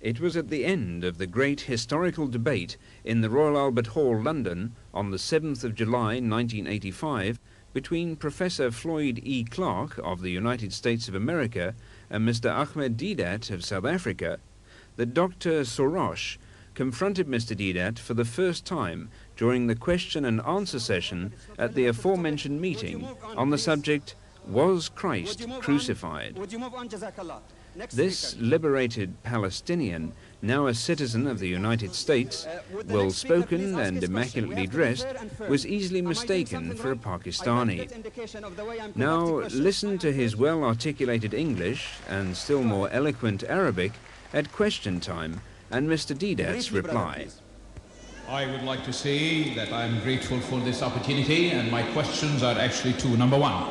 It was at the end of the great historical debate in the Royal Albert Hall, London, on the 7th of July 1985, between Professor Floyd E. Clark of the United States of America and Mr. Ahmed Deedat of South Africa, that Dr. Soros confronted Mr. Deedat for the first time during the question and answer session at the aforementioned meeting on the subject, "Was Christ crucified?" This liberated Palestinian, now a citizen of the United States, well-spoken and immaculately dressed, was easily mistaken for a Pakistani. Now listen to his well-articulated English and still more eloquent Arabic at question time and Mr. Deedat's reply. I would like to say that I am grateful for this opportunity, and my questions are actually two. Number one,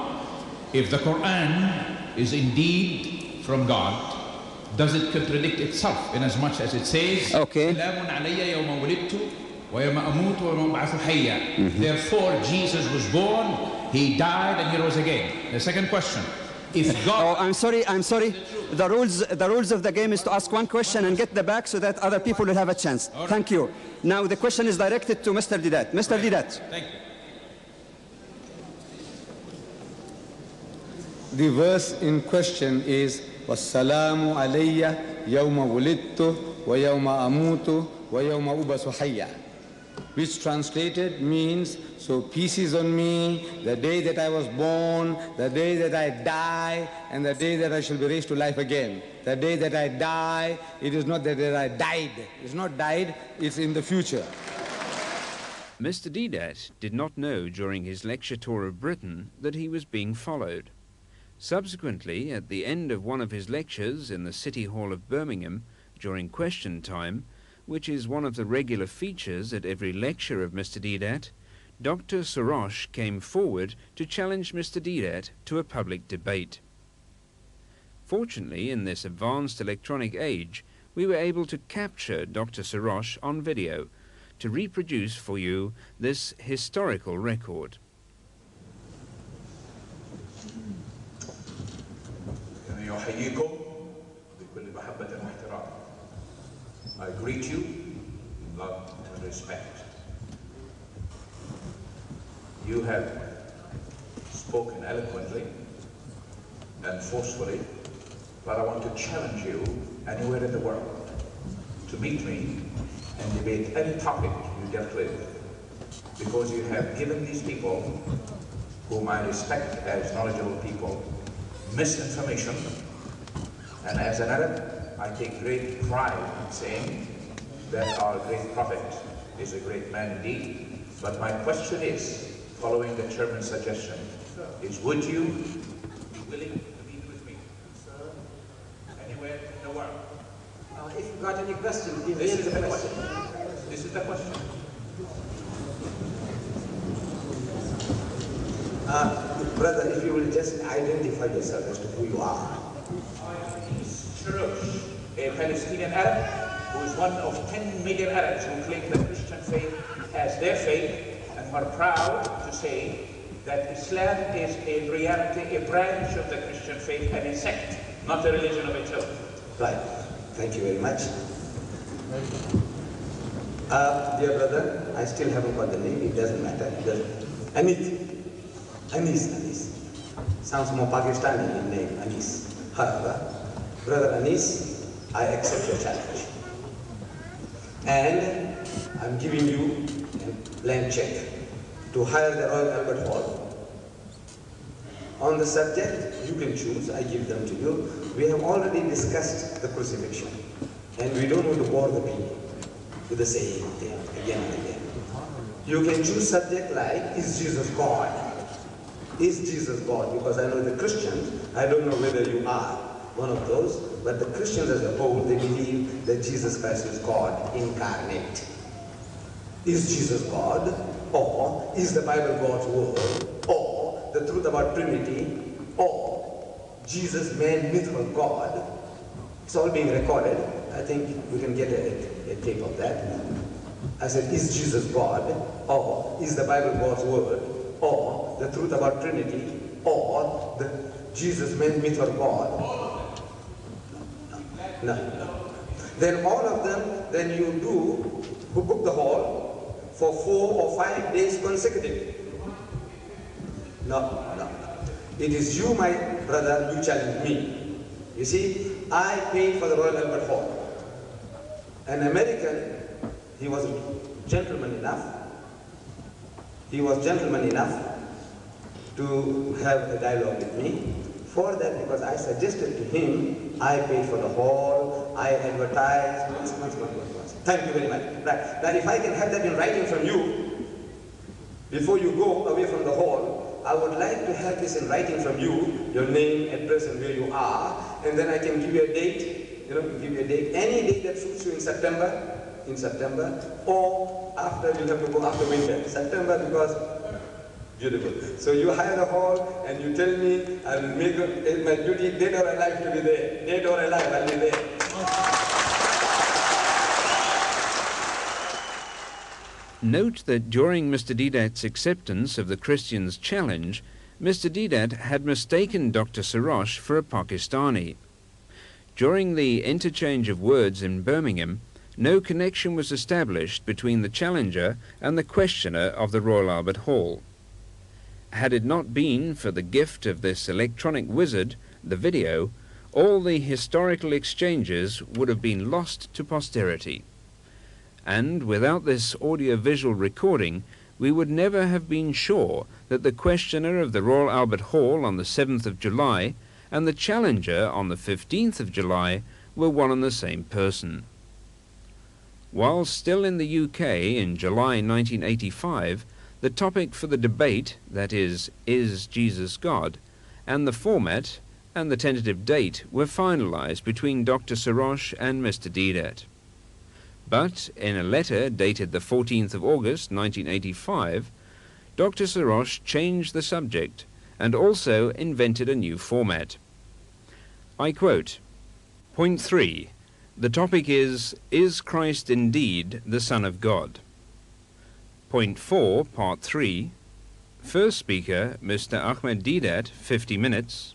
if the Quran is indeed from God, does it contradict itself in as much as it says, okay, therefore Jesus was born, he died, and he rose again? The second question, if God... Oh, I'm sorry. The rules of the game is to ask one question and get the back so that other people will have a chance. Right. Thank you. Now the question is directed to Mr. Deedat. Mr. Right. Deedat. Thank you. The verse in question is وَالسَّلَامُ عَلَيَّ يَوْمَ وُلِدْتُ وَيَوْمَ أَمُوتُ وَيَوْمَ أُبْعَثُ حَيًّا, which translated means, so peace is on me the day that I was born, the day that I die, and the day that I shall be raised to life again. The day that I die, it is not that I died. It's not died, it's in the future. Mr. Deedat did not know during his lecture tour of Britain that he was being followed. Subsequently, at the end of one of his lectures in the City Hall of Birmingham, during question time, which is one of the regular features at every lecture of Mr. Deedat, Dr. Soros came forward to challenge Mr. Deedat to a public debate. Fortunately, in this advanced electronic age, we were able to capture Dr. Soros on video to reproduce for you this historical record. I greet you in love and respect. You have spoken eloquently and forcefully, but I want to challenge you anywhere in the world to meet me and debate any topic you dealt with, because you have given these people, whom I respect as knowledgeable people, misinformation, and as an Arab, I take great pride in saying that our great prophet is a great man indeed. But my question is, following the chairman's suggestion, is would you be willing to meet with me, sir, anywhere in the world? If you've got any questions, this is the question. This is the question. Brother, if you will just identify yourself as to who you are. A Palestinian Arab who is one of 10 million Arabs who claim the Christian faith as their faith and are proud to say that Islam is in reality a branch of the Christian faith and a sect, not a religion of its own. Right. Thank you very much. Dear brother, I still haven't got the name. It doesn't matter. Anis. Sounds more Pakistani in name, Anis. However, Brother Anis, I accept your challenge. And I'm giving you a blank check to hire the Royal Albert Hall. On the subject, you can choose, I give them to you. We have already discussed the crucifixion, and we don't want to bore the people with the same thing again and again. You can choose subject like, is Jesus God? Is Jesus God? Because I know the Christians, I don't know whether you are one of those, but the Christians as a whole, they believe that Jesus Christ is God incarnate. Is Jesus God? Or is the Bible God's word? Or the truth about Trinity? Or Jesus, man, myth, or God? It's all being recorded. I think we can get a tape of that. I said, is Jesus God? Or is the Bible God's word? Or the truth about Trinity? Or the Jesus, man, myth, or God? No. then all of them, then you do, who book the hall for 4 or 5 days consecutive. No, no. It is you, my brother, you challenge me. You see, I paid for the Royal Albert Hall. An American, he was gentleman enough. He was gentleman enough to have a dialogue with me. For that, because I suggested to him, I paid for the hall, I advertised, Thank you very much. Right. Now, if I can have that in writing from you, before you go away from the hall, I would like to have this in writing from you, your name, address, and where you are, and then I can give you a date, give you a date, any date that suits you in September, or after, you have to go after winter, September, because beautiful. So you hire the hall and you tell me, I will make it my duty, dead or alive, to be there. Dead or alive, I'll be there. Note that during Mr. Deedat's acceptance of the Christian's challenge, Mr. Deedat had mistaken Dr. Sarosh for a Pakistani. During the interchange of words in Birmingham, no connection was established between the challenger and the questioner of the Royal Albert Hall. Had it not been for the gift of this electronic wizard, the video, all the historical exchanges would have been lost to posterity. And without this audio-visual recording, we would never have been sure that the questioner of the Royal Albert Hall on the 7th of July and the challenger on the 15th of July were one and the same person. While still in the UK in July 1985, the topic for the debate, that is Jesus God, and the format and the tentative date were finalized between Dr. Sarosh and Mr. Deedat. But in a letter dated the 14th of August 1985, Dr. Sarosh changed the subject and also invented a new format. I quote, Point 3. The topic is Christ indeed the Son of God? Point 4, Part 3. First speaker, Mr. Ahmed Deedat, 50 minutes.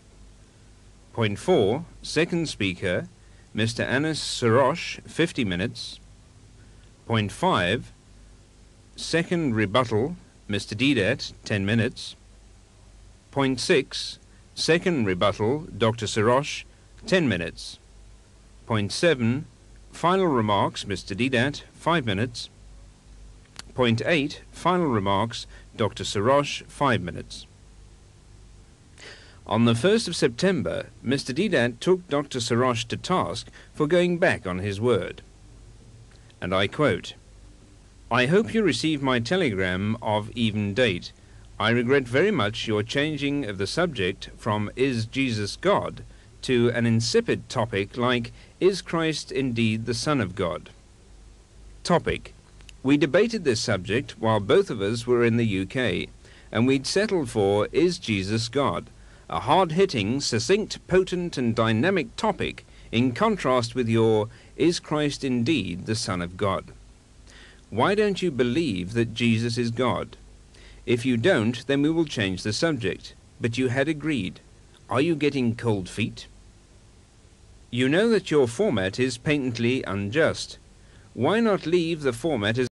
Point 4, second speaker, Mr. Anas Sarosh, 50 minutes. Point 5, second rebuttal, Mr. Deedat, 10 minutes. Point 6, second rebuttal, Dr. Sarosh, 10 minutes. Point 7, final remarks, Mr. Deedat, 5 minutes. Point 8, final remarks, Dr. Sarosh, 5 minutes. On the 1st of September, Mr. Deedat took Dr. Sarosh to task for going back on his word. And I quote, I hope you received my telegram of even date. I regret very much your changing of the subject from Is Jesus God to an insipid topic like Is Christ indeed the Son of God? Topic. We debated this subject while both of us were in the UK, and we'd settled for Is Jesus God? A hard-hitting, succinct, potent and dynamic topic in contrast with your Is Christ indeed the Son of God? Why don't you believe that Jesus is God? If you don't, then we will change the subject. But you had agreed. Are you getting cold feet? You know that your format is patently unjust. Why not leave the format as